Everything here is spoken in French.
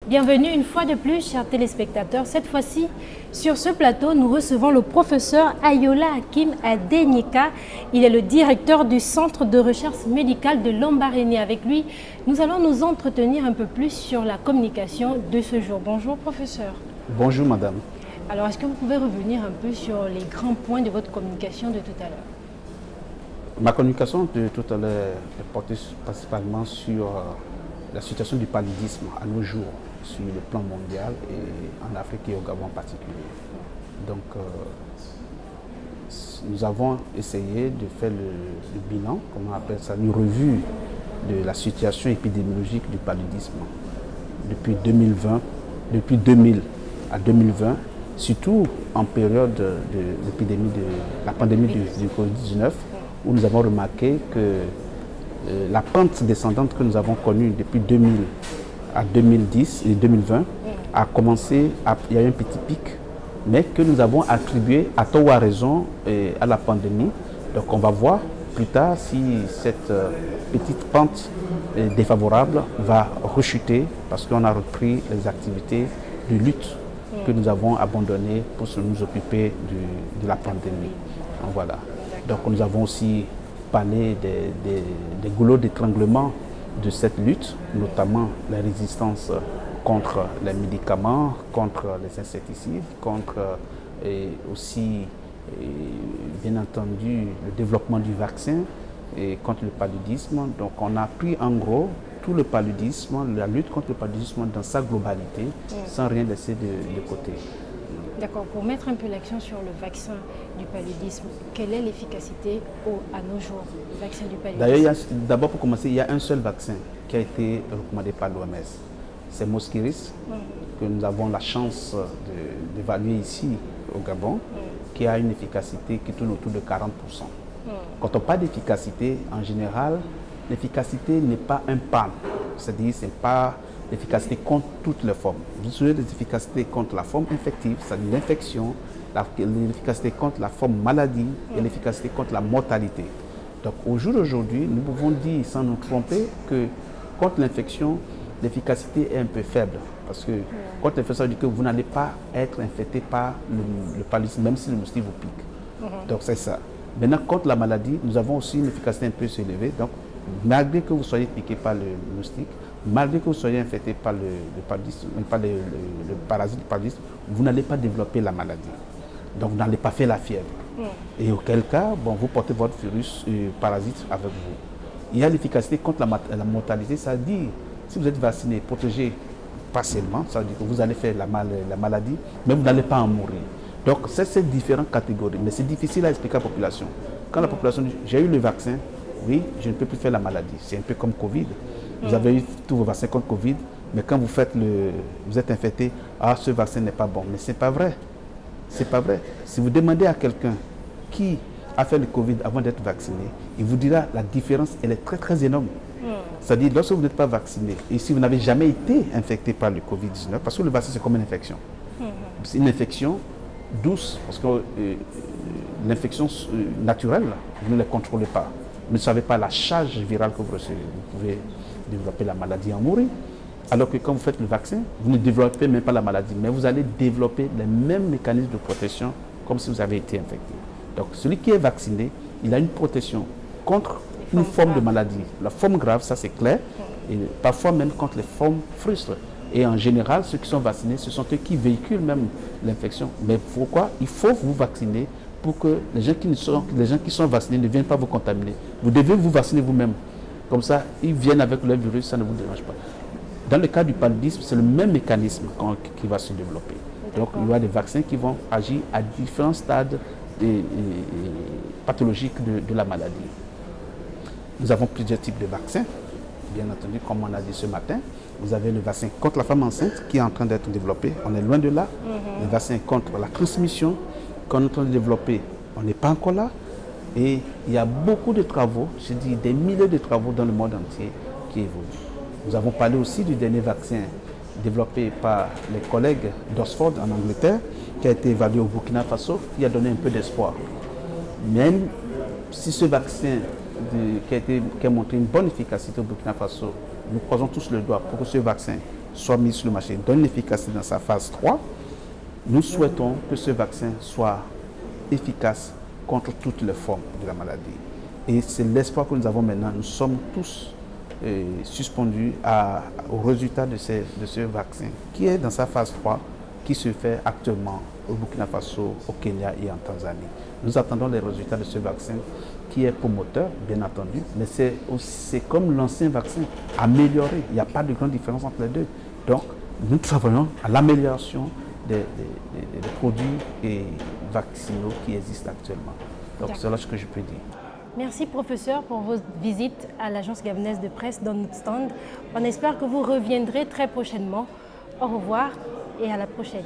Bienvenue une fois de plus, chers téléspectateurs. Cette fois-ci, sur ce plateau, nous recevons le professeur Ayola Hakim Adenyika. Il est le directeur du Centre de recherche médicale de Lambaréné. Avec lui, nous allons nous entretenir un peu plus sur la communication de ce jour. Bonjour, professeur. Bonjour, madame. Alors, est-ce que vous pouvez revenir un peu sur les grands points de votre communication de tout à l'heure? Ma communication de tout à l'heure est portée principalement sur la situation du paludisme à nos jours, sur le plan mondial et en Afrique et au Gabon en particulier. Donc, nous avons essayé de faire le bilan, comment on appelle ça, une revue de la situation épidémiologique du paludisme depuis 2020, depuis 2000 à 2020, surtout en période de l'épidémie de la pandémie du Covid-19, où nous avons remarqué que la pente descendante que nous avons connue depuis 2000 à 2010 et 2020 a commencé, il y a eu un petit pic, mais que nous avons attribué à tort ou à raison à la pandémie. Donc on va voir plus tard si cette petite pente défavorable va rechuter parce qu'on a repris les activités de lutte que nous avons abandonnées pour nous occuper de la pandémie. Donc, voilà. Donc nous avons aussi parlé des goulots d'étranglement de cette lutte, notamment la résistance contre les médicaments, contre les insecticides, contre aussi, bien entendu, le développement du vaccin et contre le paludisme. Donc on a pris en gros tout le paludisme, la lutte contre le paludisme dans sa globalité, sans rien laisser de côté. D'accord, pour mettre un peu l'accent sur le vaccin du paludisme, quelle est l'efficacité à nos jours du vaccin du paludisme? D'ailleurs, d'abord pour commencer, il y a un seul vaccin qui a été recommandé par l'OMS. C'est Mosquirix, que nous avons la chance d'évaluer ici au Gabon, qui a une efficacité qui tourne autour de 40%. Quand on parle d'efficacité, en général, l'efficacité n'est pas un pan, c'est-à-dire ce n'est pas l'efficacité contre toutes les formes. Vous avez des efficacités contre la forme infective, c'est-à-dire l'infection, l'efficacité contre la forme maladie et l'efficacité contre la mortalité. Donc au jour d'aujourd'hui, nous pouvons dire sans nous tromper que contre l'infection, l'efficacité est un peu faible. Parce que contre l'infection, ça veut dire que vous n'allez pas être infecté par le paludisme, même si le moustique vous pique. Donc c'est ça. Maintenant, contre la maladie, nous avons aussi une efficacité un peu élevée. Donc malgré que vous soyez piqué par le moustique, malgré que vous soyez infecté par le parasite du paludisme, vous n'allez pas développer la maladie. Donc vous n'allez pas faire la fièvre. Et auquel cas, bon, vous portez votre virus parasite avec vous. Il y a l'efficacité contre la mortalité, ça veut dire, si vous êtes vacciné, protégé partiellement, ça veut dire que vous allez faire la maladie, mais vous n'allez pas en mourir. Donc c'est ces différentes catégories, mais c'est difficile à expliquer à la population. Quand la population dit, j'ai eu le vaccin, oui, je ne peux plus faire la maladie. C'est un peu comme Covid. Vous avez eu tous vos vaccins contre Covid, mais quand vous êtes infecté, ah, ce vaccin n'est pas bon. Mais ce n'est pas vrai. C'est pas vrai. Si vous demandez à quelqu'un qui a fait le Covid avant d'être vacciné, il vous dira la différence, elle est très très énorme. C'est-à-dire, lorsque vous n'êtes pas vacciné, et si vous n'avez jamais été infecté par le Covid-19, parce que le vaccin c'est comme une infection. C'est une infection douce, parce que l'infection naturelle, vous ne la contrôlez pas. Vous ne savez pas la charge virale que vous recevez. Vous pouvez développer la maladie et en mourir. Alors que quand vous faites le vaccin, vous ne développez même pas la maladie, mais vous allez développer les mêmes mécanismes de protection comme si vous avez été infecté. Donc celui qui est vacciné, il a une protection contre une forme de maladie. La forme grave, ça c'est clair, et parfois même contre les formes frustres. Et en général, ceux qui sont vaccinés, ce sont eux qui véhiculent même l'infection. Mais pourquoi? Il faut vous vacciner pour que les gens qui sont vaccinés ne viennent pas vous contaminer. Vous devez vous vacciner vous-même. Comme ça, ils viennent avec le virus, ça ne vous dérange pas. Dans le cas du paludisme, c'est le même mécanisme qui va se développer. Donc, il y aura des vaccins qui vont agir à différents stades pathologiques de la maladie. Nous avons plusieurs types de vaccins. Bien entendu, comme on a dit ce matin, vous avez le vaccin contre la femme enceinte qui est en train d'être développé. On est loin de là. Le vaccin contre la transmission qu'on est en train de développer, on n'est pas encore là. Et il y a beaucoup de travaux, je dis des milliers de travaux dans le monde entier qui évoluent. Nous avons parlé aussi du dernier vaccin développé par les collègues d'Oxford en Angleterre, qui a été évalué au Burkina Faso, qui a donné un peu d'espoir. Même si ce vaccin qui a montré une bonne efficacité au Burkina Faso, nous croisons tous le doigt pour que ce vaccin soit mis sur le marché, donne une efficacité dans sa phase 3, nous souhaitons que ce vaccin soit efficace contre toutes les formes de la maladie. Et c'est l'espoir que nous avons maintenant. Nous sommes tous suspendus au résultat de ce vaccin qui est dans sa phase 3, qui se fait actuellement au Burkina Faso, au Kenya et en Tanzanie. Nous attendons les résultats de ce vaccin qui est promoteur, bien entendu, mais c'est comme l'ancien vaccin, amélioré. Il n'y a pas de grande différence entre les deux. Donc, nous travaillons à l'amélioration des produits et vaccinaux qui existent actuellement. Donc, c'est là ce que je peux dire. Merci, professeur, pour votre visite à l'agence gabonaise de presse dans notre stand. On espère que vous reviendrez très prochainement. Au revoir et à la prochaine.